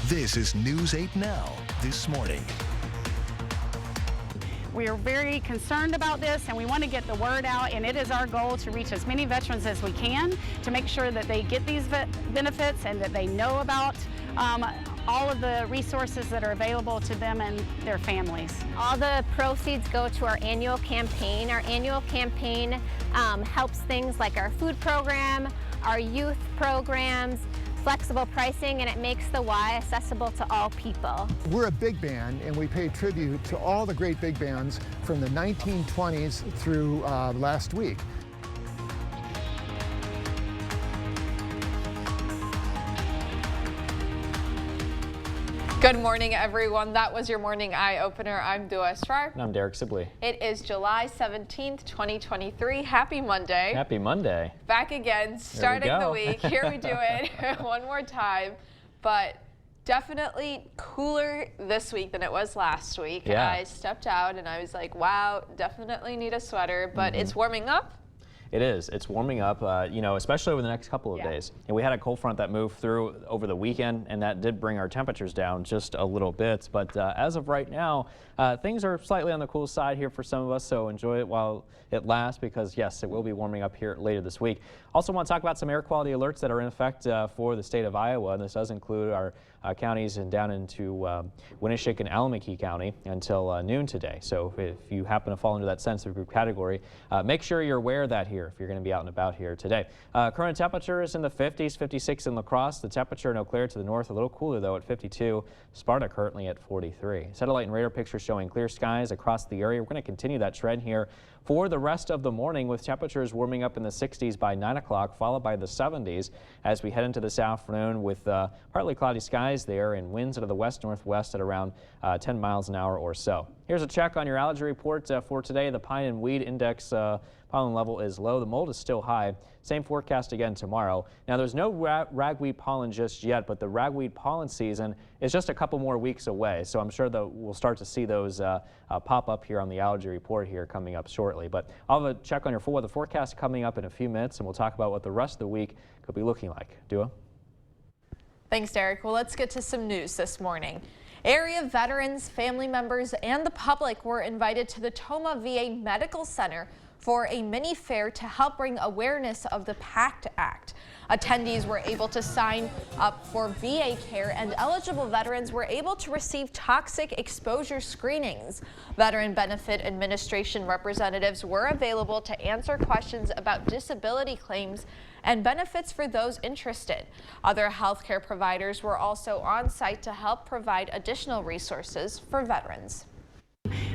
This is News 8 Now, this morning. We are very concerned about this, and we want to get the word out, and it is our goal to reach as many veterans as we can to make sure that they get these benefits and that they know about all of the resources that are available to them and their families. All the proceeds go to our annual campaign. Our annual campaign helps things like our food program, our youth programs, flexible pricing, and it makes the Y accessible to all people. We're a big band, and we pay tribute to all the great big bands from the 1920s through last week. Good morning, everyone. That was your morning eye opener. I'm Dua Esrar. And I'm Derek Sibley. It is July 17th, 2023. Happy Monday. Happy Monday. Back again, starting the week. Here we do it one more time. But definitely cooler this week than it was last week. Yeah. I stepped out and I was like, wow, definitely need a sweater, but it's warming up. It is. It's warming up, you know, especially over the next couple of days. And we had a cold front that moved through over the weekend, and that did bring our temperatures down just a little bit. But as of right now, things are slightly on the cool side here for some of us, so enjoy it while it lasts, because yes, it will be warming up here later this week. Also want to talk about some air quality alerts that are in effect for the state of Iowa, and this does include our counties and down into Winneshiek and Alameda County until noon today. So if you happen to fall into that sensitive group category, make sure you're aware of that here if you're going to be out and about here today. Current temperature is in the 50s, 56 in La Crosse. The temperature in Eau Claire to the north a little cooler though at 52. Sparta currently at 43. Satellite and radar pictures showing clear skies across the area. We're going to continue that trend here for the rest of the morning, with temperatures warming up in the 60s by 9 o'clock, followed by the 70s as we head into this afternoon, with partly cloudy skies there and winds out of the west-northwest at around 10 miles an hour or so. Here's a check on your allergy report for today. The pine and weed index pollen level is low. The mold is still high. Same forecast again tomorrow. Now, there's no ragweed pollen just yet, but the ragweed pollen season is just a couple more weeks away. So I'm sure that we'll start to see those pop up here on the allergy report here coming up shortly. But I'll have a check on your full weather forecast coming up in a few minutes, and we'll talk about what the rest of the week could be looking like. Dua? Thanks, Derek. Well, let's get to some news this morning. Area veterans, family members, and the public were invited to the Tomah VA Medical Center for a mini fair to help bring awareness of the PACT Act. Attendees were able to sign up for VA care, and eligible veterans were able to receive toxic exposure screenings. Veteran Benefit Administration representatives were available to answer questions about disability claims and benefits for those interested. Other healthcare providers were also on site to help provide additional resources for veterans.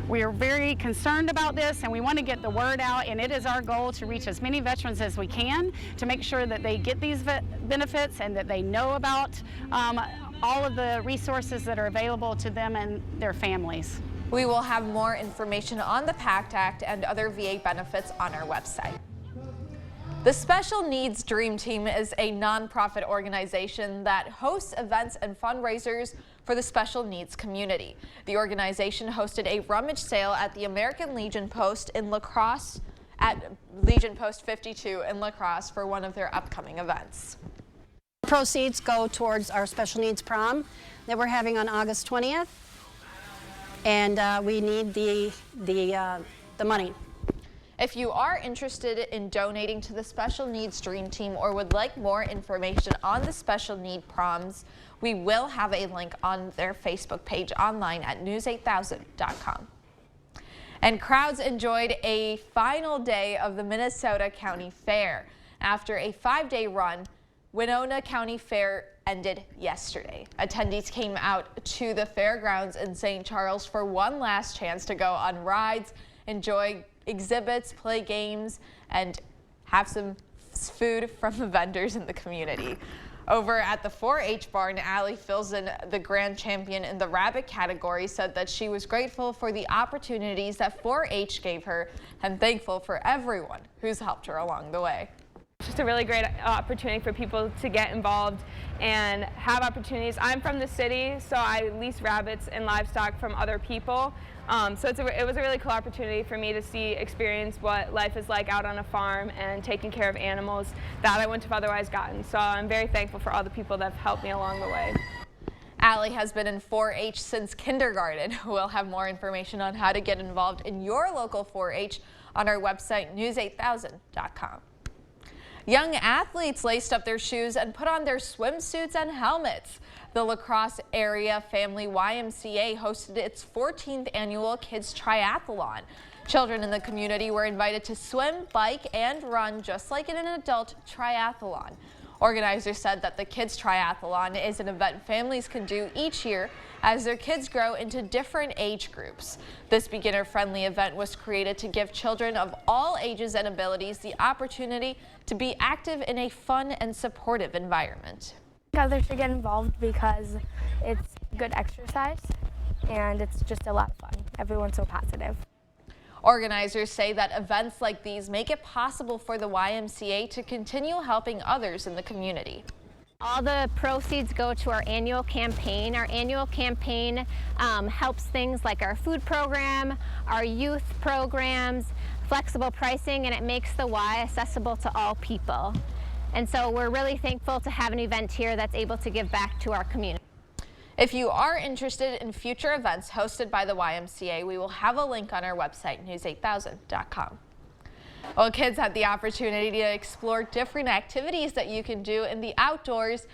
We are very concerned about this, and we want to get the word out, and it is our goal to reach as many veterans as we can to make sure that they get these benefits and that they know about all of the resources that are available to them and their families. We will have more information on the PACT Act and other VA benefits on our website. The Special Needs Dream Team is a nonprofit organization that hosts events and fundraisers for the special needs community. The organization hosted a rummage sale at the American Legion Post in La Crosse, at Legion Post 52 in La Crosse, for one of their upcoming events. Proceeds go towards our special needs prom that we're having on August 20th, and we need the money. If you are interested in donating to the Special Needs Dream Team or would like more information on the special need proms, we will have a link on their Facebook page online at news8000.com. And crowds enjoyed a final day of the Minnesota County Fair. After a 5-day run, Winona County Fair ended yesterday. Attendees came out to the fairgrounds in St. Charles for one last chance to go on rides, enjoy exhibits, play games, and have some food from the vendors in the community. Over at the 4-H barn, Allie Filzen, the grand champion in the rabbit category, said that she was grateful for the opportunities that 4-H gave her and thankful for everyone who's helped her along the way. It's just a really great opportunity for people to get involved and have opportunities. I'm from the city, so I lease rabbits and livestock from other people. So it was a really cool opportunity for me to experience what life is like out on a farm and taking care of animals that I wouldn't have otherwise gotten. So I'm very thankful for all the people that have helped me along the way. Allie has been in 4-H since kindergarten. We'll have more information on how to get involved in your local 4-H on our website, news8000.com. Young athletes laced up their shoes and put on their swimsuits and helmets. The La Crosse Area Family YMCA hosted its 14th annual Kids Triathlon. Children in the community were invited to swim, bike, and run just like in an adult triathlon. Organizers said that the Kids Triathlon is an event families can do each year as their kids grow into different age groups. This beginner-friendly event was created to give children of all ages and abilities the opportunity to be active in a fun and supportive environment. Others should get involved because it's good exercise and it's just a lot of fun. Everyone's so positive. Organizers say that events like these make it possible for the YMCA to continue helping others in the community. All the proceeds go to our annual campaign. Our annual campaign helps things like our food program, our youth programs, flexible pricing, and it makes the Y accessible to all people. And so we're really thankful to have an event here that's able to give back to our community. If you are interested in future events hosted by the YMCA, we will have a link on our website, news8000.com. Well, kids had the opportunity to explore different activities that you can do in the outdoors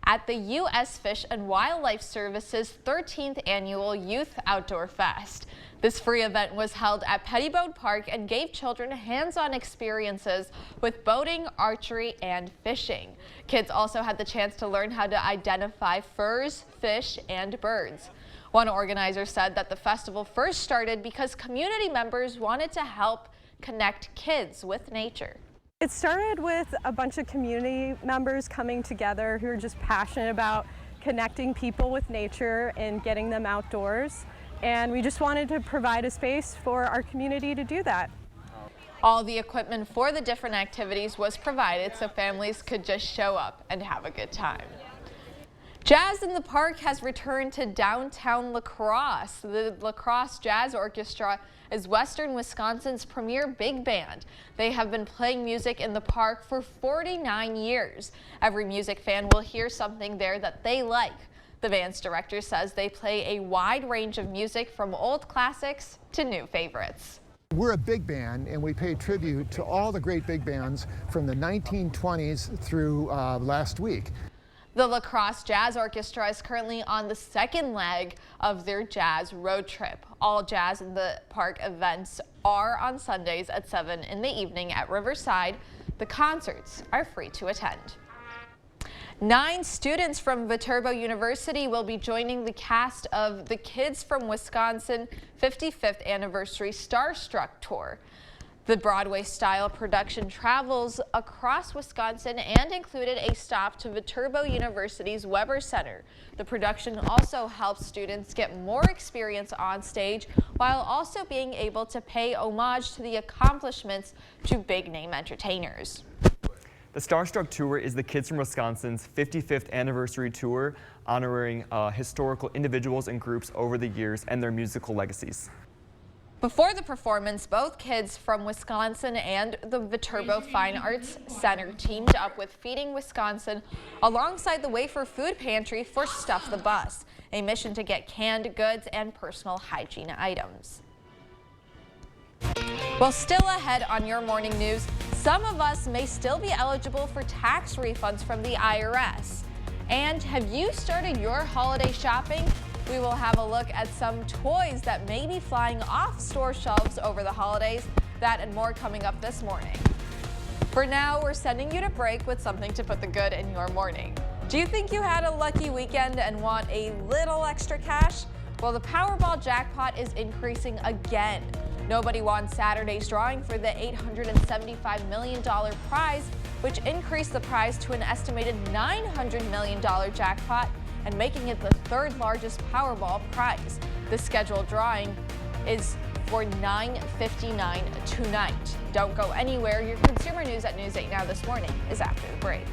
at the U.S. Fish and Wildlife Service's 13th annual Youth Outdoor Fest. This free event was held at Pettibone Park and gave children hands-on experiences with boating, archery, and fishing. Kids also had the chance to learn how to identify furs, fish, and birds. One organizer said that the festival first started because community members wanted to help connect kids with nature. It started with a bunch of community members coming together who are just passionate about connecting people with nature and getting them outdoors. And we just wanted to provide a space for our community to do that. All the equipment for the different activities was provided so families could just show up and have a good time. Jazz in the Park has returned to downtown La Crosse. The La Crosse Jazz Orchestra is Western Wisconsin's premier big band. They have been playing music in the park for 49 years. Every music fan will hear something there that they like. The band's director says they play a wide range of music from old classics to new favorites. We're a big band, and we pay tribute to all the great big bands from the 1920s through last week. The La Crosse Jazz Orchestra is currently on the second leg of their jazz road trip. All Jazz in the Park events are on Sundays at 7 in the evening at Riverside. The concerts are free to attend. 9 students from Viterbo University will be joining the cast of the Kids from Wisconsin 55th Anniversary Starstruck Tour. The Broadway-style production travels across Wisconsin and included a stop to Viterbo University's Weber Center. The production also helps students get more experience on stage while also being able to pay homage to the accomplishments to big-name entertainers. The Starstruck Tour is the Kids from Wisconsin's 55th anniversary tour honoring historical individuals and groups over the years and their musical legacies. Before the performance, both Kids from Wisconsin and the Viterbo Fine Arts Center teamed up with Feeding Wisconsin alongside the Wafer Food Pantry for Stuff the Bus, a mission to get canned goods and personal hygiene items. Well, still ahead on your morning news, some of us may still be eligible for tax refunds from the IRS. And have you started your holiday shopping? We will have a look at some toys that may be flying off store shelves over the holidays. That and more coming up this morning. For now, we're sending you to break with something to put the good in your morning. Do you think you had a lucky weekend and want a little extra cash? Well, the Powerball jackpot is increasing again. Nobody won Saturday's drawing for the $875 million prize, which increased the prize to an estimated $900 million jackpot and making it the third largest Powerball prize. The scheduled drawing is for $9:59 tonight. Don't go anywhere. Your consumer news at News 8 Now this morning is after the break.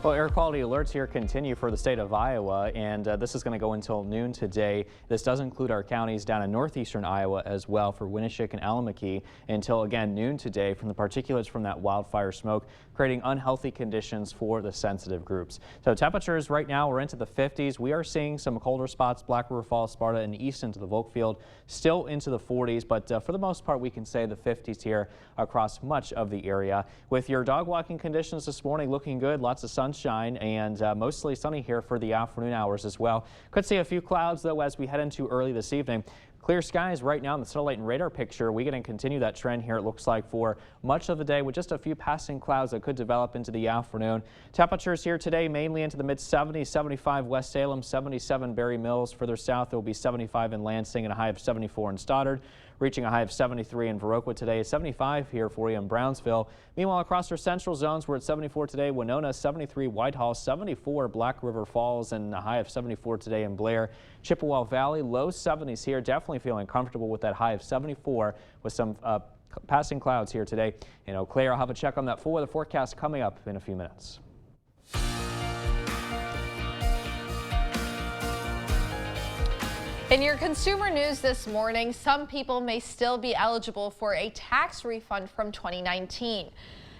Well, air quality alerts here continue for the state of Iowa, and this is going to go until noon today. This does include our counties down in northeastern Iowa as well for Winneshiek and Allamakee until, again, noon today from the particulates from that wildfire smoke, creating unhealthy conditions for the sensitive groups. So temperatures right now are into the 50s. We are seeing some colder spots, Black River Falls, Sparta, and east into the Volkfield, still into the 40s, but for the most part, we can say the 50s here across much of the area. With your dog walking conditions this morning looking good, lots of sunshine and mostly sunny here for the afternoon hours as well. Could see a few clouds though as we head into early this evening. Clear skies right now in the satellite and radar picture. We're going to continue that trend here, it looks like, for much of the day with just a few passing clouds that could develop into the afternoon. Temperatures here today mainly into the mid-70s, 75 West Salem, 77 Berry Mills. Further south, it will be 75 in Lansing and a high of 74 in Stoddard. Reaching a high of 73 in Viroqua today, 75 here for you in Brownsville. Meanwhile, across our central zones, we're at 74 today, Winona, 73 Whitehall, 74 Black River Falls, and a high of 74 today in Blair. Chippewa Valley, low 70s here, definitely feeling comfortable with that high of 74 with some passing clouds here today. In Eau Claire, I'll have a check on that full weather forecast coming up in a few minutes. In your consumer news this morning, some people may still be eligible for a tax refund from 2019.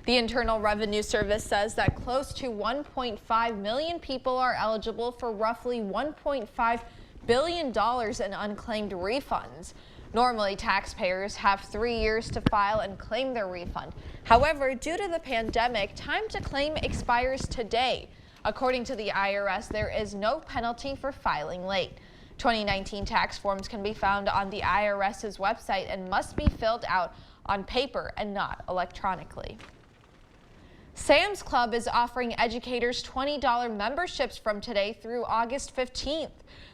The Internal Revenue Service says that close to 1.5 million people are eligible for roughly $1.5 billion in unclaimed refunds. Normally, taxpayers have 3 years to file and claim their refund. However, due to the pandemic, time to claim expires today. According to the IRS, there is no penalty for filing late. 2019 tax forms can be found on the IRS's website and must be filled out on paper and not electronically. Sam's Club is offering educators $20 memberships from today through August 15th.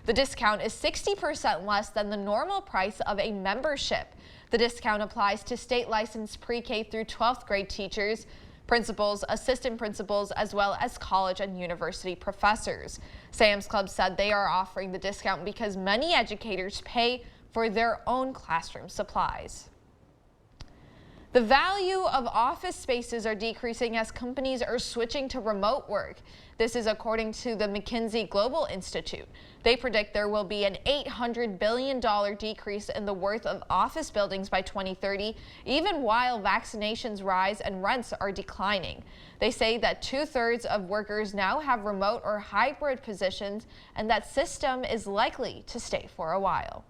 The discount is 60% less than the normal price of a membership. The discount applies to state licensed pre-K through 12th grade teachers, principals, assistant principals, as well as college and university professors. Sam's Club said they are offering the discount because many educators pay for their own classroom supplies. The value of office spaces are decreasing as companies are switching to remote work. This is according to the McKinsey Global Institute. They predict there will be an $800 billion decrease in the worth of office buildings by 2030, even while vaccinations rise and rents are declining. They say that 2/3 of workers now have remote or hybrid positions, and that system is likely to stay for a while.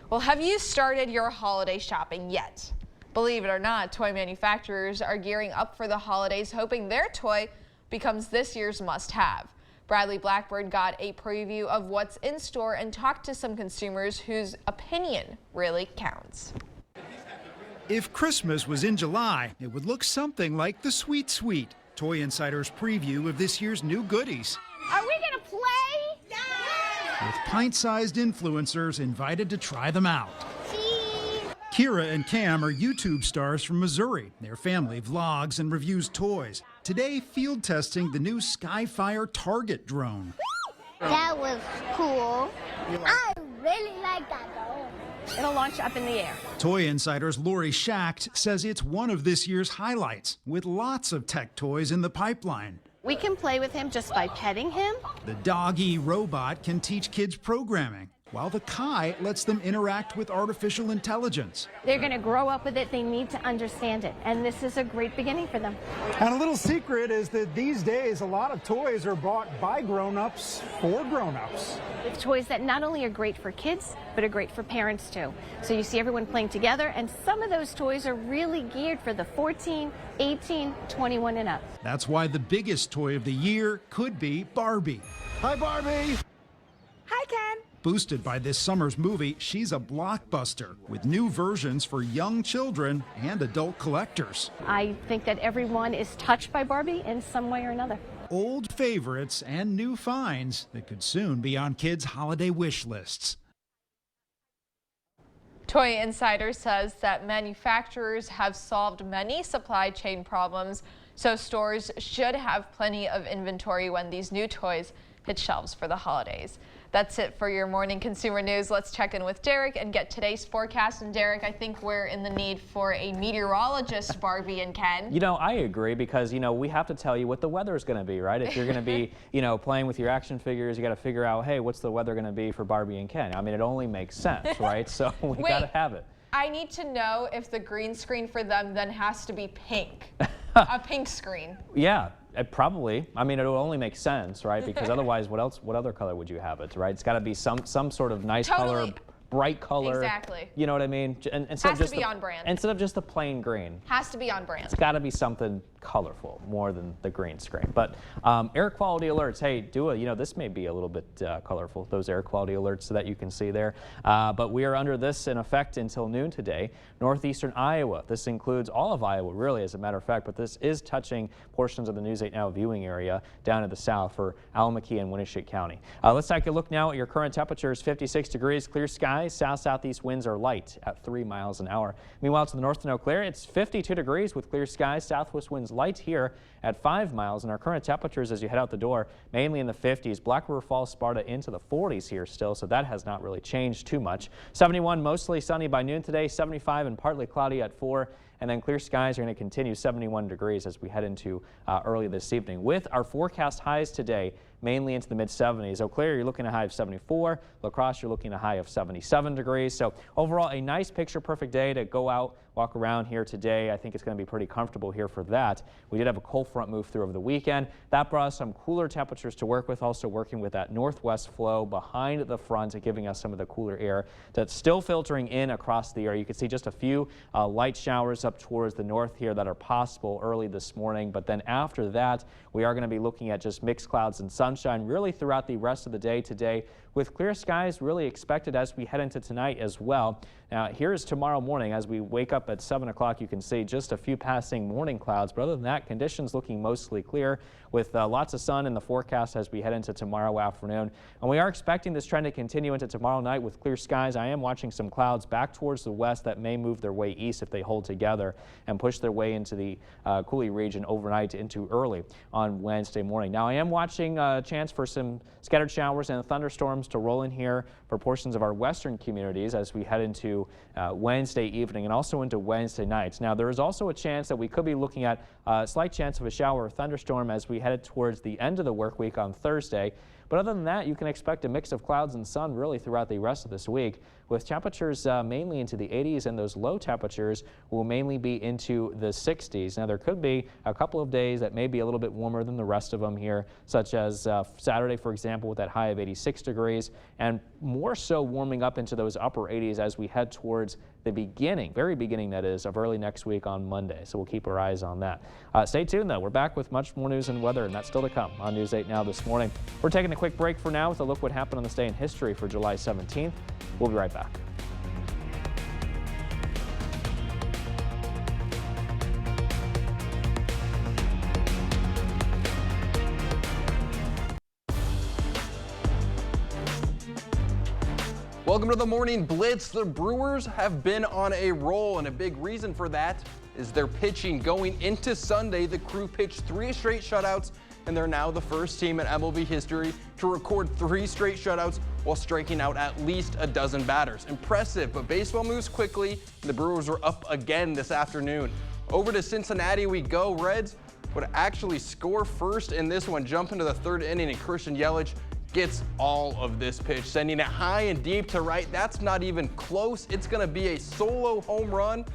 Well, have you started your holiday shopping yet? Believe it or not, toy manufacturers are gearing up for the holidays, hoping their toy becomes this year's must-have. Bradley Blackburn got a preview of what's in store and talked to some consumers whose opinion really counts. If Christmas was in July, it would look something like the Sweet Suite, Toy Insider's preview of this year's new goodies. Are we gonna play? Yeah! With pint-sized influencers invited to try them out. Kira and Cam are YouTube stars from Missouri. Their family vlogs and reviews toys. Today, field testing the new Skyfire Target drone. That was cool. I really like that though. It'll launch up in the air. Toy Insider's Lori Schacht says it's one of this year's highlights, with lots of tech toys in the pipeline. We can play with him just by petting him. The doggy robot can teach kids programming, while the Kai lets them interact with artificial intelligence. They're going to grow up with it. They need to understand it. And this is a great beginning for them. And a little secret is that these days, a lot of toys are bought by grown-ups for grown-ups. It's toys that not only are great for kids, but are great for parents too. So you see everyone playing together, and some of those toys are really geared for the 14, 18, 21 and up. That's why the biggest toy of the year could be Barbie. Hi, Barbie. Hi, Ken. Boosted by this summer's movie, she's a blockbuster with new versions for young children and adult collectors. I think that everyone is touched by Barbie in some way or another. Old favorites and new finds that could soon be on kids' holiday wish lists. Toy Insider says that manufacturers have solved many supply chain problems, so stores should have plenty of inventory when these new toys hit shelves for the holidays. That's it for your morning consumer news. Let's check in with Derek and get today's forecast. And Derek, I think we're in the need for a meteorologist, Barbie and Ken. You know, I agree because, you know, we have to tell you what the weather is going to be, right? If you're going to be, you know, playing with your action figures, you got to figure out, hey, what's the weather going to be for Barbie and Ken? I mean, it only makes sense, right? So we got to have it. I need to know if the green screen for them then has to be pink. A pink screen. Yeah. Probably. I mean, it'll only make sense, right? Because otherwise, what other color would you have it, right? It's got to be some sort of nice color, bright color. Exactly. You know what I mean? And has to be on brand. Instead of just the plain green. Has to be on brand. It's got to be something colorful more than the green screen. But air quality alerts, hey, you know, this may be a little bit colorful, those air quality alerts that you can see there. But we are under this in effect until noon today. Northeastern Iowa, this includes all of Iowa really, as a matter of fact, but this is touching portions of the News 8 Now viewing area down to the south for Alameda and Winneshiek County. Let's take a look now at your current temperatures. 56 degrees, clear skies, south-southeast winds are light at 3 miles an hour. Meanwhile, to the north in Eau Claire, it's 52 degrees with clear skies, southwest winds light here at 5 miles, and our current temperatures as you head out the door mainly in the 50s. Black River Falls, Sparta into the 40s here still, so that has not really changed too much. 71 mostly sunny by noon today, 75 and partly cloudy at 4. And then clear skies are going to continue 71 degrees as we head into early this evening. With our forecast highs today, mainly into the mid-70s. Eau Claire, you're looking at a high of 74. La Crosse, you're looking at a high of 77 degrees. So overall, a nice picture-perfect day to go out, walk around here today. I think it's going to be pretty comfortable here for that. We did have a cold front move through over the weekend. That brought us some cooler temperatures to work with, also working with that northwest flow behind the front, giving us some of the cooler air that's still filtering in across the area. You can see just a few light showers up towards the north here that are possible early this morning. But then after that, we are going to be looking at just mixed clouds and sunshine really throughout the rest of the day today, with clear skies really expected as we head into tonight as well. Now, here's tomorrow morning as we wake up at 7 o'clock. You can see just a few passing morning clouds, but other than that, conditions looking mostly clear with lots of sun in the forecast as we head into tomorrow afternoon. And we are expecting this trend to continue into tomorrow night with clear skies. I am watching some clouds back towards the west that may move their way east if they hold together and push their way into the Coulee region overnight into early on Wednesday morning. Now, I am watching a chance for some scattered showers and thunderstorms to roll in here for portions of our western communities as we head into Wednesday evening and also into Wednesday nights. Now, there is also a chance that we could be looking at a slight chance of a shower or thunderstorm as we head towards the end of the work week on Thursday. But other than that, you can expect a mix of clouds and sun really throughout the rest of this week, with temperatures mainly into the 80s, and those low temperatures will mainly be into the 60s. Now, there could be a couple of days that may be a little bit warmer than the rest of them here, such as Saturday, for example, with that high of 86 degrees, and more so warming up into those upper 80s as we head towards the beginning, very beginning that is, of early next week on Monday. So we'll keep our eyes on that. Stay tuned though. We're back with much more news and weather, and that's still to come on News 8 Now this morning. We're taking a quick break for now with a look what happened on this day in history for July 17th. We'll be right back. Welcome to the Morning Blitz. The Brewers have been on a roll, and a big reason for that is their pitching. Going into Sunday, the crew pitched 3 straight shutouts, and they're now the first team in MLB history to record 3 straight shutouts while striking out at least a dozen batters. Impressive, but baseball moves quickly. The Brewers are up again this afternoon. Over to Cincinnati we go. Reds would actually score first in this one, jump into the 3rd inning, and Christian Yelich gets all of this pitch, sending it high and deep to right. That's not even close. It's going to be a solo home run.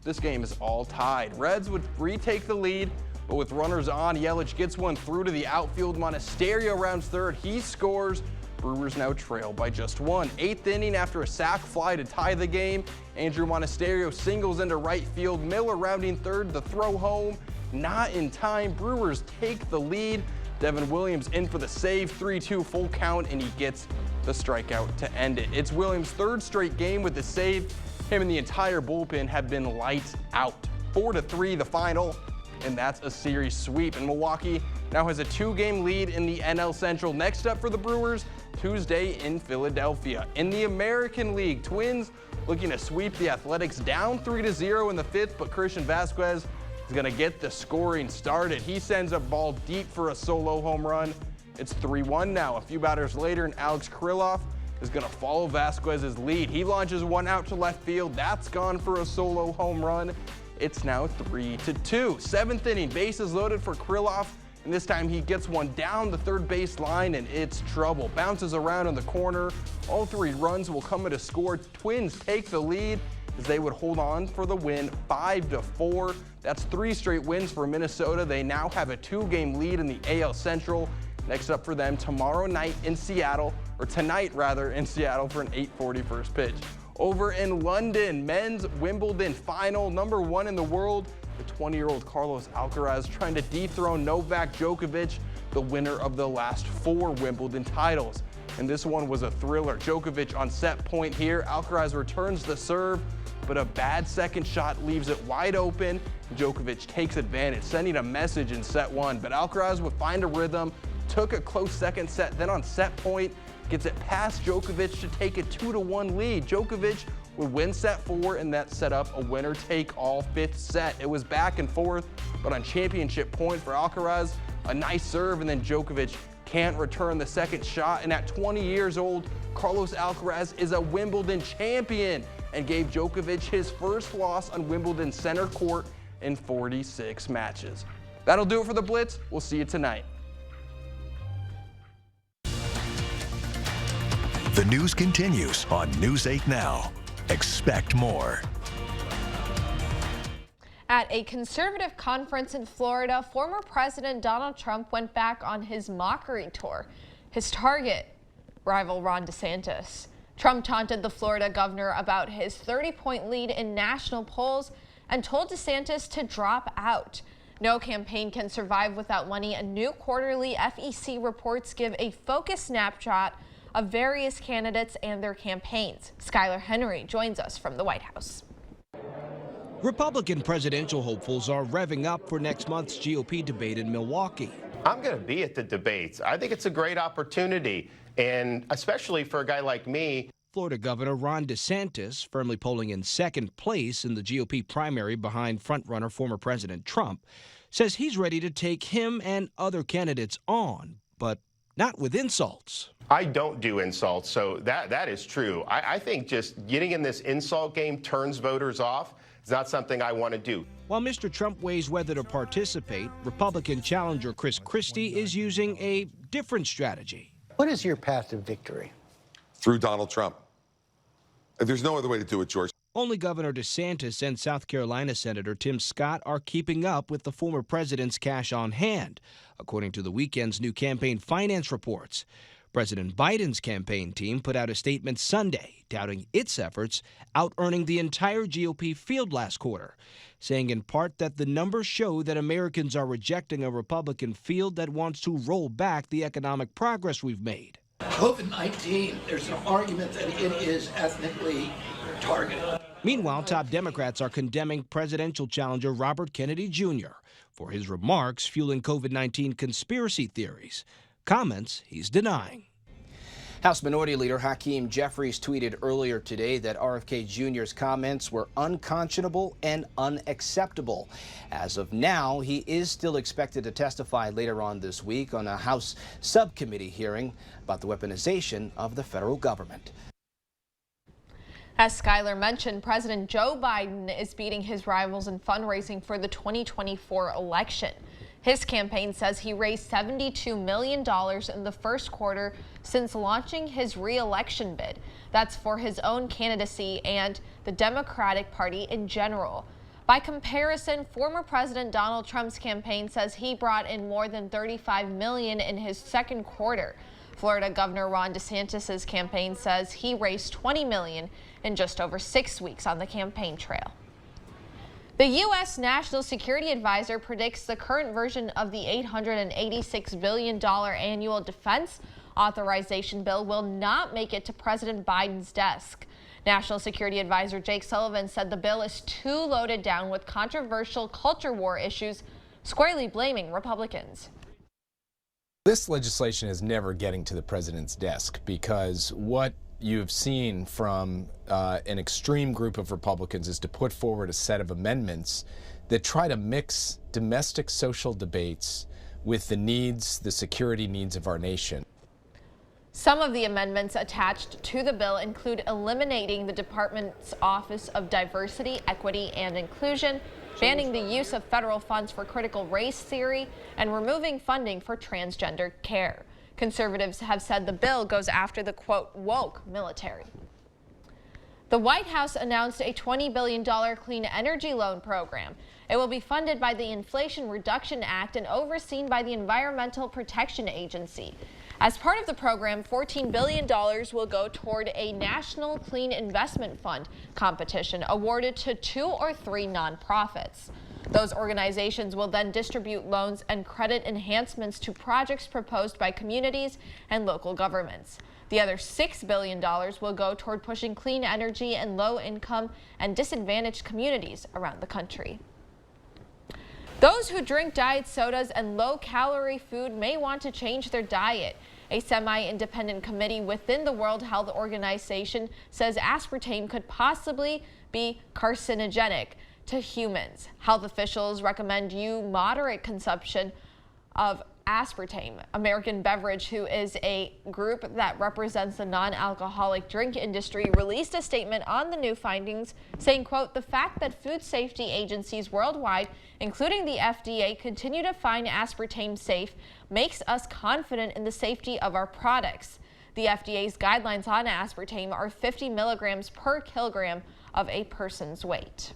This game is all tied. Reds would retake the lead, but with runners on, Yelich gets one through to the outfield. Monasterio rounds 3rd. He scores. Brewers now trail by just 1. 8th inning, after a sac fly to tie the game, Andrew Monasterio singles into right field. Miller rounding 3rd. The throw home, not in time. Brewers take the lead. Devin Williams in for the save, 3-2 full count, and he gets the strikeout to end it. It's Williams' 3rd straight game with the save. Him and the entire bullpen have been lights out. 4-3 the final, and that's a series sweep. And Milwaukee now has a 2-game lead in the NL Central. Next up for the Brewers, Tuesday in Philadelphia. In the American League, Twins looking to sweep the Athletics, down 3-0 in the 5th, but Christian Vasquez is going to get the scoring started. He sends a ball deep for a solo home run, It's 3-1 now. A few batters later, and Alex Kirilloff is going to follow Vasquez's lead. He launches one out to left field. That's gone for a solo home run. It's now 3-2. Seventh inning, bases loaded for Kirilloff, and this time he gets one down the third base line, and it's trouble. Bounces around in the corner. All 3 runs will come at a score. Twins take the lead as they would hold on for the win 5-4. That's 3 straight wins for Minnesota. They now have a 2-game lead in the AL Central. Next up for them tomorrow night in Seattle, or tonight rather, in Seattle for an 8:40 first pitch. Over in London, men's Wimbledon final, #1 in the world. The 20-year-old Carlos Alcaraz trying to dethrone Novak Djokovic, the winner of the last 4 Wimbledon titles. And this one was a thriller. Djokovic on set point here. Alcaraz returns the serve, but a bad second shot leaves it wide open. Djokovic takes advantage, sending a message in set 1. But Alcaraz would find a rhythm, took a close second set, then on set point, gets it past Djokovic to take a 2-1 lead. Djokovic would win set 4, and that set up a winner-take-all 5th set. It was back and forth, but on championship point for Alcaraz, a nice serve, and then Djokovic can't return the second shot. And at 20 years old, Carlos Alcaraz is a Wimbledon champion and gave Djokovic his first loss on Wimbledon center court in 46 matches. That'll do it for the Blitz. We'll see you tonight. The news continues on News 8 Now. Expect more. At a conservative conference in Florida, former President Donald Trump went back on his mockery tour. His target, rival Ron DeSantis. Trump taunted the Florida governor about his 30-point lead in national polls and told DeSantis to drop out. No campaign can survive without money. A new quarterly FEC reports give a focused snapshot of various candidates and their campaigns. Skylar Henry joins us from the White House. Republican presidential hopefuls are revving up for next month's GOP debate in Milwaukee. I'm going to be at the debates. I think it's a great opportunity, and especially for a guy like me. Florida Governor Ron DeSantis, firmly polling in second place in the GOP primary behind frontrunner former President Trump, says he's ready to take him and other candidates on, but not with insults. I don't do insults, so that is true. I think just getting in this insult game turns voters off. It's not something I want to do. While Mr. Trump weighs whether to participate, Republican challenger Chris Christie is using a different strategy. What is your path to victory? Through Donald Trump. There's no other way to do it, George. Only Governor DeSantis and South Carolina Senator Tim Scott are keeping up with the former president's cash on hand, according to the weekend's new campaign finance reports. President Biden's campaign team put out a statement Sunday touting its efforts, out-earning the entire GOP field last quarter, saying in part that the numbers show that Americans are rejecting a Republican field that wants to roll back the economic progress we've made. COVID-19, there's an argument that it is ethnically targeted. Meanwhile, top Democrats are condemning presidential challenger Robert Kennedy Jr. for his remarks fueling COVID-19 conspiracy theories, comments he's denying. House Minority Leader Hakeem Jeffries tweeted earlier today that RFK Jr.'s comments were unconscionable and unacceptable. As of now, he is still expected to testify later on this week on a House subcommittee hearing about the weaponization of the federal government. As Skylar mentioned, President Joe Biden is beating his rivals in fundraising for the 2024 election. His campaign says he raised $72 million in the first quarter since launching his re-election bid. That's for his own candidacy and the Democratic Party in general. By comparison, former President Donald Trump's campaign says he brought in more than $35 million in his second quarter. Florida Governor Ron DeSantis' campaign says he raised $20 million in just over 6 weeks on the campaign trail. The U.S. National Security Advisor predicts the current version of the $886 billion annual defense authorization bill will not make it to President Biden's desk. National Security Advisor Jake Sullivan said the bill is too loaded down with controversial culture war issues, squarely blaming Republicans. This legislation is never getting to the president's desk because what you've seen from an extreme group of Republicans is to put forward a set of amendments that try to mix domestic social debates with the needs, the security needs of our nation. Some of the amendments attached to the bill include eliminating the department's Office of Diversity, Equity, and Inclusion, banning the use of federal funds for critical race theory, and removing funding for transgender care. Conservatives have said the bill goes after the, quote, woke military. The White House announced a $20 billion clean energy loan program. It will be funded by the Inflation Reduction Act and overseen by the Environmental Protection Agency. As part of the program, $14 billion will go toward a National Clean Investment Fund competition awarded to 2 or 3 nonprofits. Those organizations will then distribute loans and credit enhancements to projects proposed by communities and local governments. The other $6 billion will go toward pushing clean energy in low-income and disadvantaged communities around the country. Those who drink diet sodas and low-calorie food may want to change their diet. A semi-independent committee within the World Health Organization says aspartame could possibly be carcinogenic to humans. Health officials recommend moderate consumption of aspartame. American Beverage, who is a group that represents the non-alcoholic drink industry, released a statement on the new findings saying, quote, the fact that food safety agencies worldwide, including the FDA, continue to find aspartame safe makes us confident in the safety of our products. The FDA's guidelines on aspartame are 50 milligrams per kilogram of a person's weight.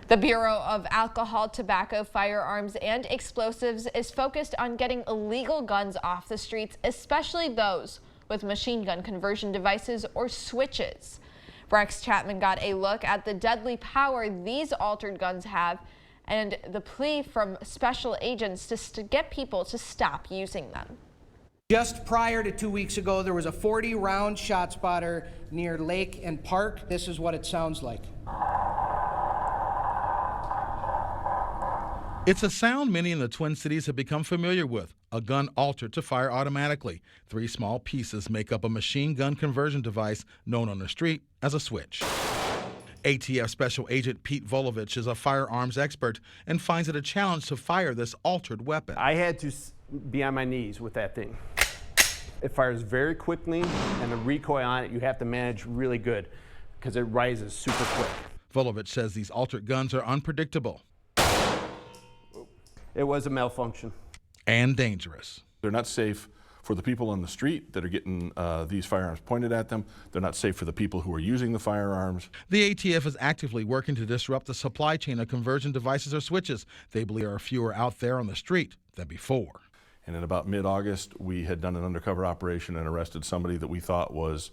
The Bureau of Alcohol, Tobacco, Firearms, and Explosives is focused on getting illegal guns off the streets, especially those with machine gun conversion devices or switches. Rex Chapman got a look at the deadly power these altered guns have and the plea from special agents to get people to stop using them. Just prior to 2 weeks ago, there was a 40-round shot spotter near Lake and Park. This is what it sounds like. It's a sound many in the Twin Cities have become familiar with, a gun altered to fire automatically. 3 small pieces make up a machine gun conversion device known on the street as a switch. ATF Special Agent Pete Volovich is a firearms expert and finds it a challenge to fire this altered weapon. I had to be on my knees with that thing. It fires very quickly, and the recoil on it you have to manage really good because it rises super quick. Volovich says these altered guns are unpredictable. It was a malfunction. And dangerous. They're not safe for the people on the street that are getting these firearms pointed at them. They're not safe for the people who are using the firearms. The ATF is actively working to disrupt the supply chain of conversion devices or switches. They believe there are fewer out there on the street than before. And in about mid-August, we had done an undercover operation and arrested somebody that we thought was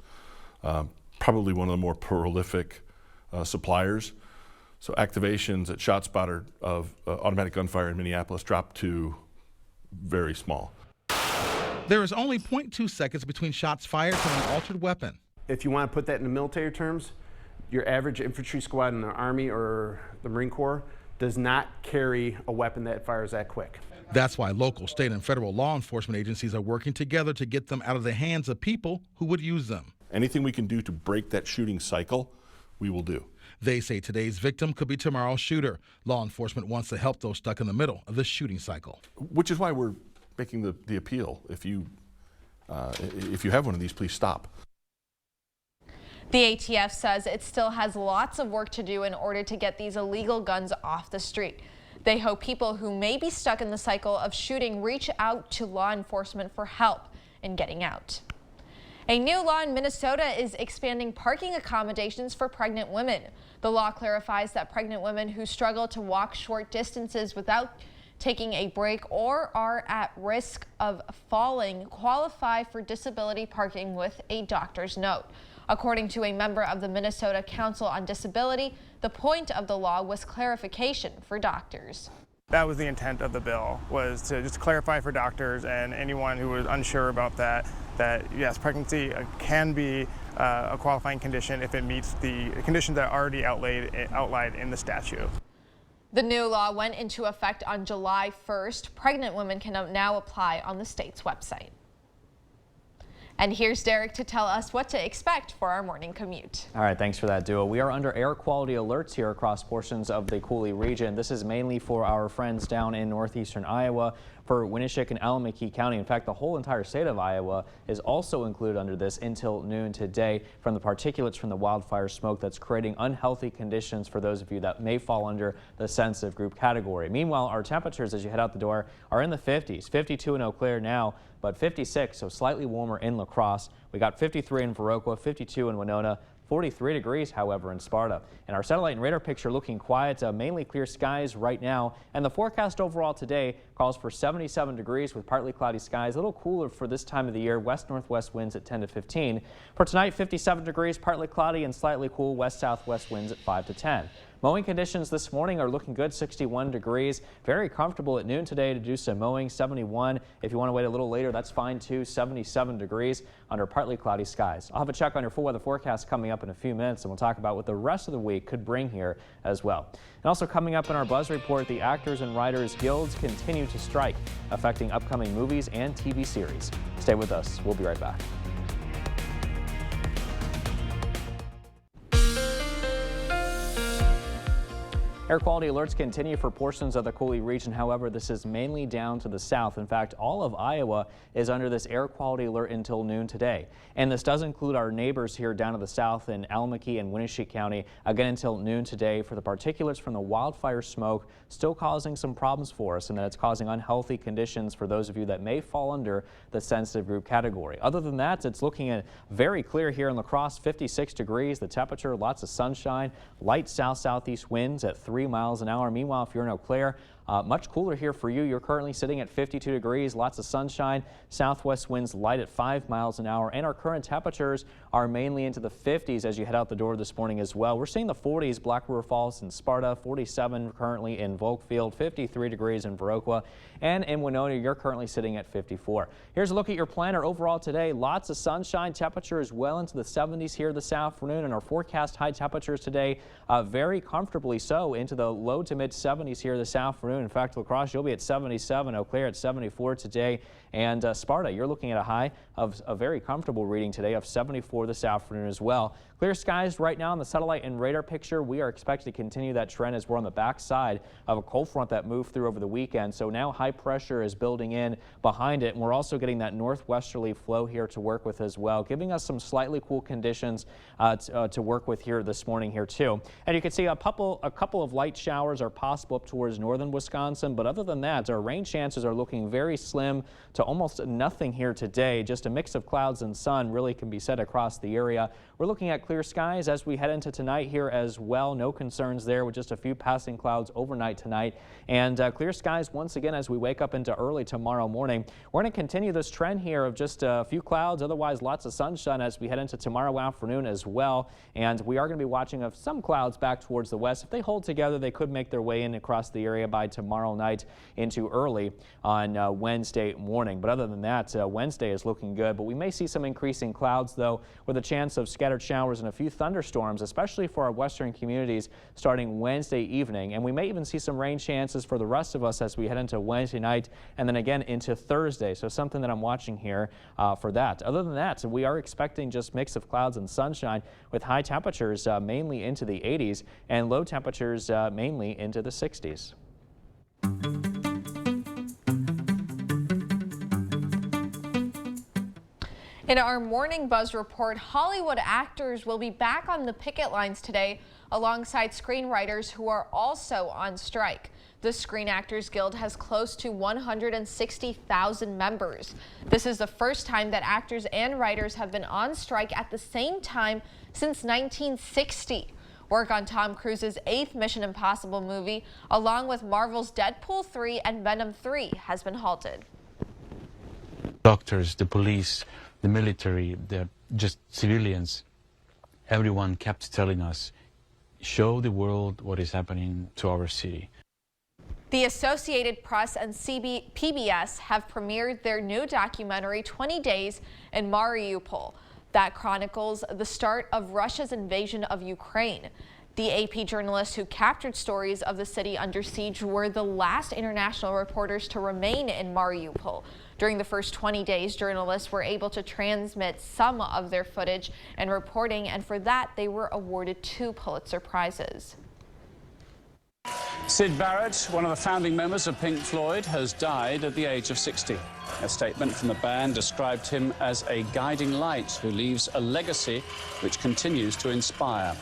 probably one of the more prolific suppliers. So activations at ShotSpotter of automatic gunfire in Minneapolis dropped to very small. There is only 0.2 seconds between shots fired from an altered weapon. If you want to put that in the military terms, your average infantry squad in the Army or the Marine Corps does not carry a weapon that fires that quick. That's why local, state, and federal law enforcement agencies are working together to get them out of the hands of people who would use them. Anything we can do to break that shooting cycle, we will do. They say today's victim could be tomorrow's shooter. Law enforcement wants to help those stuck in the middle of the shooting cycle. Which is why we're making the appeal. If you have one of these, please stop. The ATF says it still has lots of work to do in order to get these illegal guns off the street. They hope people who may be stuck in the cycle of shooting reach out to law enforcement for help in getting out. A new law in Minnesota is expanding parking accommodations for pregnant women. The law clarifies that pregnant women who struggle to walk short distances without taking a break or are at risk of falling qualify for disability parking with a doctor's note. According to a member of the Minnesota Council on Disability, the point of the law was clarification for doctors. That was the intent of the bill, was to just clarify for doctors and anyone who was unsure about that yes, pregnancy can be a qualifying condition if it meets the conditions that are already outlined in the statute. The new law went into effect on July 1st. Pregnant women can now apply on the state's website. And here's Derek to tell us what to expect for our morning commute. All right, thanks for that, Duo. We are under air quality alerts here across portions of the Cooley region. This is mainly for our friends down in northeastern Iowa, for Winneshiek and Alameda County. In fact, the whole entire state of Iowa is also included under this until noon today from the particulates from the wildfire smoke that's creating unhealthy conditions for those of you that may fall under the sensitive group category. Meanwhile, our temperatures as you head out the door are in the 50s, 52 in Eau Claire now, but 56, so slightly warmer in La Crosse. We got 53 in Viroqua, 52 in Winona, 43 degrees, however, in Sparta. And our satellite and radar picture looking quiet, mainly clear skies right now. And the forecast overall today calls for 77 degrees with partly cloudy skies, a little cooler for this time of the year, west-northwest winds at 10 to 15. For tonight, 57 degrees, partly cloudy and slightly cool, west-southwest winds at 5 to 10. Mowing conditions this morning are looking good, 61 degrees. Very comfortable at noon today to do some mowing, 71. If you want to wait a little later, that's fine too, 77 degrees under partly cloudy skies. I'll have a check on your full weather forecast coming up in a few minutes, and we'll talk about what the rest of the week could bring here as well. And also coming up in our Buzz Report, the Actors and Writers Guilds continue to strike, affecting upcoming movies and TV series. Stay with us. We'll be right back. Air quality alerts continue for portions of the Cooley region. However, this is mainly down to the south. In fact, all of Iowa is under this air quality alert until noon today. And this does include our neighbors here down to the south in Alameda and Winneshiek County, again until noon today for the particulates from the wildfire smoke still causing some problems for us, and that it's causing unhealthy conditions for those of you that may fall under the sensitive group category. Other than that, it's looking very clear here in La Crosse, 56 degrees, the temperature, lots of sunshine, light south-southeast winds at 3 miles an hour. Meanwhile, if you're in Eau Claire, much cooler here for you. You're currently sitting at 52 degrees, lots of sunshine, southwest winds light at 5 miles an hour, and our current temperatures are mainly into the 50s as you head out the door this morning as well. We're seeing the 40s, Black River Falls and Sparta, 47 currently in Volkfield, 53 degrees in Viroqua, and in Winona, you're currently sitting at 54. Here's a look at your planner overall today. Lots of sunshine, temperatures well into the 70s here this afternoon, and our forecast high temperatures today very comfortably so into the low to mid 70s here this afternoon. In fact, La Crosse, you'll be at 77, Eau Claire at 74 today, and Sparta, you're looking at a high of a very comfortable reading today of 74 this afternoon as well. Clear skies right now in the satellite and radar picture. We are expected to continue that trend as we're on the backside of a cold front that moved through over the weekend. So now high pressure is building in behind it, and we're also getting that northwesterly flow here to work with as well, giving us some slightly cool conditions to work with here this morning here too. And you can see a couple of light showers are possible up towards northern Wisconsin, but other than that, our rain chances are looking very slim to almost nothing here today. Just a mix of clouds and sun really can be said across the area. We're looking at clear skies as we head into tonight here as well. No concerns there with just a few passing clouds overnight tonight, and clear skies once again as we wake up into early tomorrow morning. We're going to continue this trend here of just a few clouds, otherwise lots of sunshine as we head into tomorrow afternoon as well. And we are going to be watching some clouds back towards the west. If they hold together, they could make their way in across the area by tomorrow night into early on Wednesday morning. But other than that, Wednesday is looking good, but we may see some increasing clouds though, with a chance of scattered showers and a few thunderstorms, especially for our western communities starting Wednesday evening. And we may even see some rain chances for the rest of us as we head into Wednesday night and then again into Thursday. So something that I'm watching here for that. Other than that, we are expecting just mix of clouds and sunshine with high temperatures mainly into the 80s and low temperatures mainly into the 60s. In our Morning Buzz report, Hollywood actors will be back on the picket lines today alongside screenwriters who are also on strike. The Screen Actors Guild has close to 160,000 members. This is the first time that actors and writers have been on strike at the same time since 1960. Work on Tom Cruise's 8th Mission Impossible movie, along with Marvel's Deadpool 3 and Venom 3, has been halted. Doctors, the police, the military, just civilians, everyone kept telling us, show the world what is happening to our city. The Associated Press and PBS have premiered their new documentary, 20 Days in Mariupol, that chronicles the start of Russia's invasion of Ukraine. The AP journalists who captured stories of the city under siege were the last international reporters to remain in Mariupol. During the first 20 days, journalists were able to transmit some of their footage and reporting, and for that they were awarded 2 Pulitzer Prizes. Syd Barrett, one of the founding members of Pink Floyd, has died at the age of 60. A statement from the band described him as a guiding light who leaves a legacy which continues to inspire.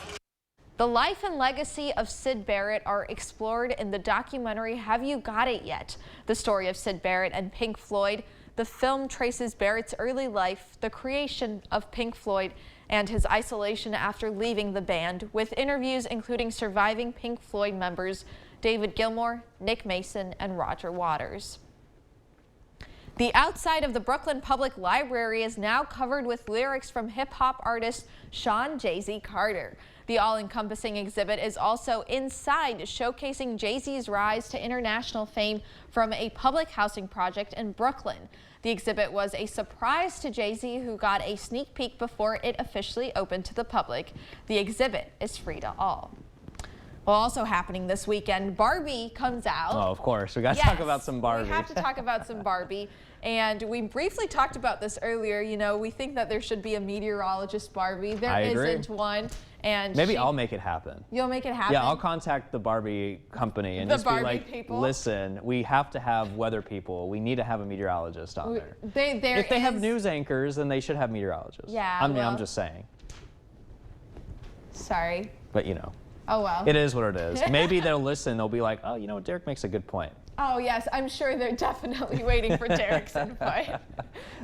The life and legacy of Syd Barrett are explored in the documentary Have You Got It Yet? The story of Syd Barrett and Pink Floyd. The film traces Barrett's early life, the creation of Pink Floyd, and his isolation after leaving the band, with interviews including surviving Pink Floyd members David Gilmour, Nick Mason, and Roger Waters. The outside of the Brooklyn Public Library is now covered with lyrics from hip-hop artist Sean Jay-Z Carter. The all-encompassing exhibit is also inside, showcasing Jay-Z's rise to international fame from a public housing project in Brooklyn. The exhibit was a surprise to Jay-Z, who got a sneak peek before it officially opened to the public. The exhibit is free to all. Well, also happening this weekend, Barbie comes out. Oh, of course. We got to talk about some Barbie. We have to talk about some Barbie. And we briefly talked about this earlier. You know, we think that there should be a meteorologist Barbie. There isn't one. And maybe I'll make it happen. You'll make it happen? Yeah, I'll contact the Barbie company and just be like, listen, we have to have weather people. We need to have a meteorologist on there. If they have news anchors, then they should have meteorologists. Yeah, I'm just saying. Sorry. But you know. Oh, well. It is what it is. Maybe they'll listen. They'll be like, oh, you know, Derek makes a good point. Oh, yes. I'm sure they're definitely waiting for Derek's input.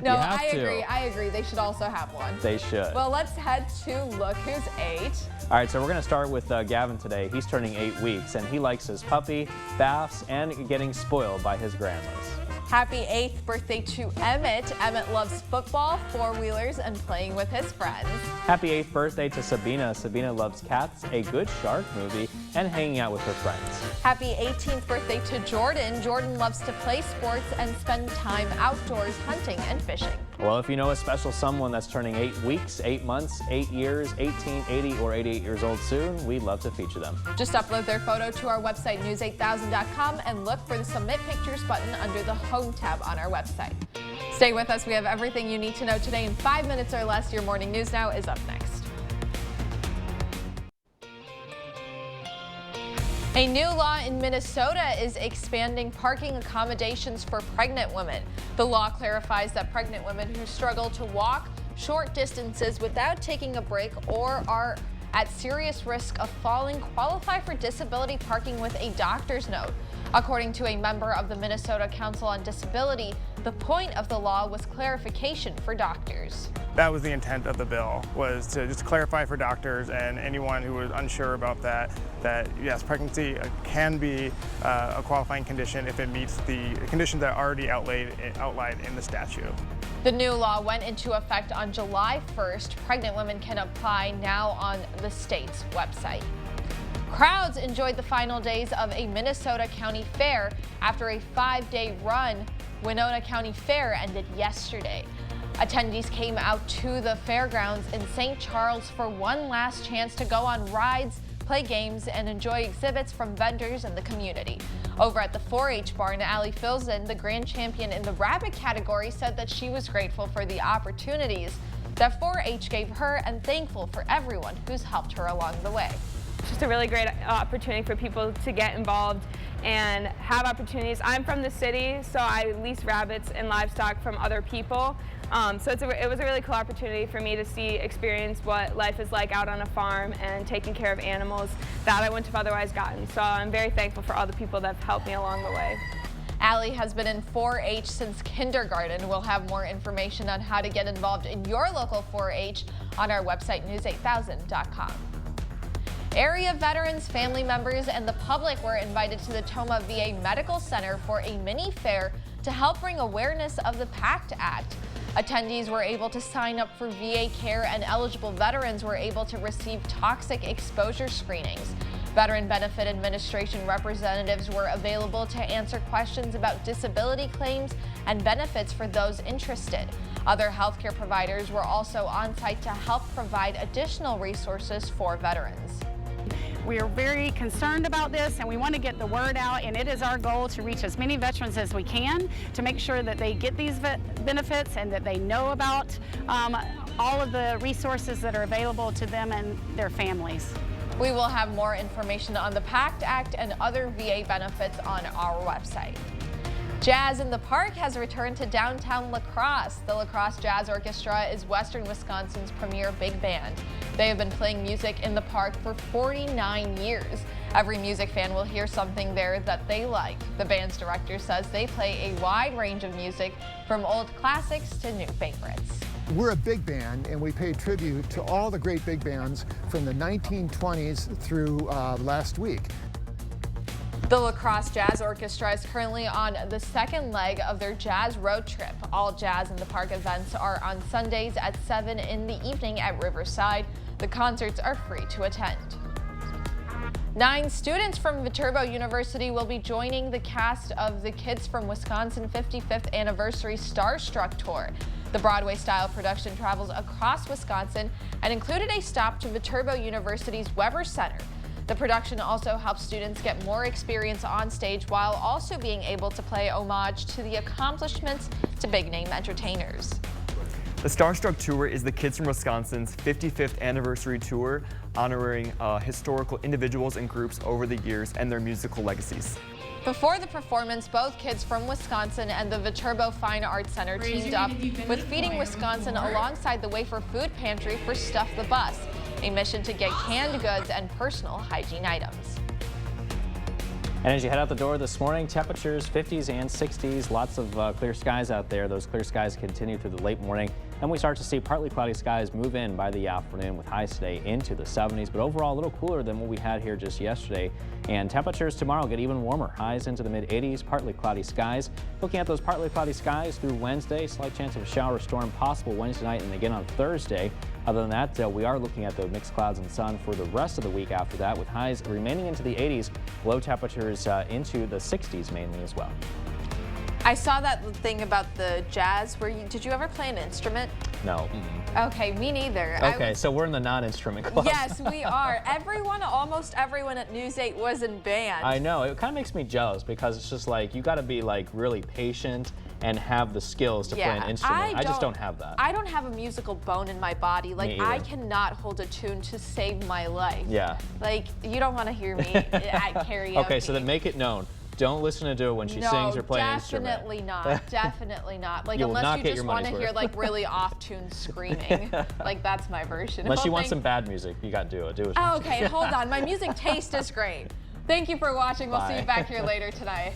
No, I agree. I agree. They should also have one. They should. Well, let's head to Look Who's 8. All right, so we're going to start with Gavin today. He's turning 8 weeks, and he likes his puppy, baths, and getting spoiled by his grandmas. Happy 8th birthday to Emmett. Emmett loves football, four-wheelers, and playing with his friends. Happy 8th birthday to Sabina. Sabina loves cats, a good shark movie, and hanging out with her friends. Happy 18th birthday to Jordan. Jordan loves to play sports and spend time outdoors hunting and fishing. Well, if you know a special someone that's turning 8 weeks, 8 months, 8 years, 18, 80, or 88 years old soon, we'd love to feature them. Just upload their photo to our website, news8000.com, and look for the Submit Pictures button under the Home tab on our website. Stay with us. We have everything you need to know today in 5 minutes or less. Your Morning News Now is up next. A new law in Minnesota is expanding parking accommodations for pregnant women. The law clarifies that pregnant women who struggle to walk short distances without taking a break or are at serious risk of falling qualify for disability parking with a doctor's note. According to a member of the Minnesota Council on Disability, the point of the law was clarification for doctors. That was the intent of the bill, was to just clarify for doctors and anyone who was unsure about that yes, pregnancy can be a qualifying condition if it meets the conditions that are already outlined in the statute. The new law went into effect on July 1st. Pregnant women can apply now on the state's website. Crowds enjoyed the final days of a Minnesota County Fair after a 5-day run. Winona County Fair ended yesterday. Attendees came out to the fairgrounds in St. Charles for one last chance to go on rides, play games, and enjoy exhibits from vendors in the community. Over at the 4-H barn, Allie Filzen, the grand champion in the rabbit category, said that she was grateful for the opportunities that 4-H gave her and thankful for everyone who's helped her along the way. It's just a really great opportunity for people to get involved and have opportunities. I'm from the city, so I lease rabbits and livestock from other people. So it was a really cool opportunity for me to experience what life is like out on a farm and taking care of animals that I wouldn't have otherwise gotten. So I'm very thankful for all the people that have helped me along the way. Allie has been in 4-H since kindergarten. We'll have more information on how to get involved in your local 4-H on our website, news8000.com. Area veterans, family members, and the public were invited to the Tomah VA Medical Center for a mini fair to help bring awareness of the PACT Act. Attendees were able to sign up for VA care, and eligible veterans were able to receive toxic exposure screenings. Veteran Benefit Administration representatives were available to answer questions about disability claims and benefits for those interested. Other healthcare providers were also on site to help provide additional resources for veterans. We are very concerned about this, and we want to get the word out, and it is our goal to reach as many veterans as we can to make sure that they get these benefits and that they know about all of the resources that are available to them and their families. We will have more information on the PACT Act and other VA benefits on our website. Jazz in the Park has returned to downtown La Crosse. The La Crosse Jazz Orchestra is Western Wisconsin's premier big band. They have been playing music in the park for 49 years. Every music fan will hear something there that they like. The band's director says they play a wide range of music, from old classics to new favorites. We're a big band, and we pay tribute to all the great big bands from the 1920s through last week. The La Crosse Jazz Orchestra is currently on the second leg of their jazz road trip. All Jazz in the Park events are on Sundays at 7 in the evening at Riverside. The concerts are free to attend. 9 students from Viterbo University will be joining the cast of the Kids from Wisconsin 55th Anniversary Starstruck Tour. The Broadway-style production travels across Wisconsin and included a stop to Viterbo University's Weber Center. The production also helps students get more experience on stage while also being able to pay homage to the accomplishments to big-name entertainers. The Starstruck Tour is the Kids from Wisconsin's 55th anniversary tour, honoring historical individuals and groups over the years and their musical legacies. Before the performance, both Kids from Wisconsin and the Viterbo Fine Arts Center teamed up with Feeding Wisconsin alongside the Wafer Food Pantry for Stuff the Bus, a mission to get canned goods and personal hygiene items. And as you head out the door this morning, temperatures 50s and 60s, lots of clear skies out there. Those clear skies continue through the late morning, and we start to see partly cloudy skies move in by the afternoon, with highs today into the 70s, but overall a little cooler than what we had here just yesterday. And temperatures tomorrow get even warmer, highs into the mid-80s, partly cloudy skies. Looking at those partly cloudy skies through Wednesday, slight chance of a shower or storm possible Wednesday night and again on Thursday. Other than that, we are looking at the mixed clouds and sun for the rest of the week after that, with highs remaining into the 80s, low temperatures into the 60s mainly as well. I saw that thing about the jazz. Did you ever play an instrument? No. Okay, me neither. Okay, so we're in the non-instrument club. Yes, we are. Almost everyone at News 8 was in band. I know. It kind of makes me jealous because it's just like you got to be like really patient and have the skills to play an instrument. I just don't have that. I don't have a musical bone in my body. Like, I cannot hold a tune to save my life. Yeah. Like, you don't want to hear me at karaoke. Okay, so then make it known. Don't listen to Do It when she sings or plays an instrument. Definitely not. Definitely not. Like, You will unless not you get just your want to money's hear worth. like really off-tune screaming. Like, that's my version. Unless you want some bad music, you got Do It. Do It. Oh, okay, hold on. My music taste is great. Thank you for watching. We'll see you back here later tonight.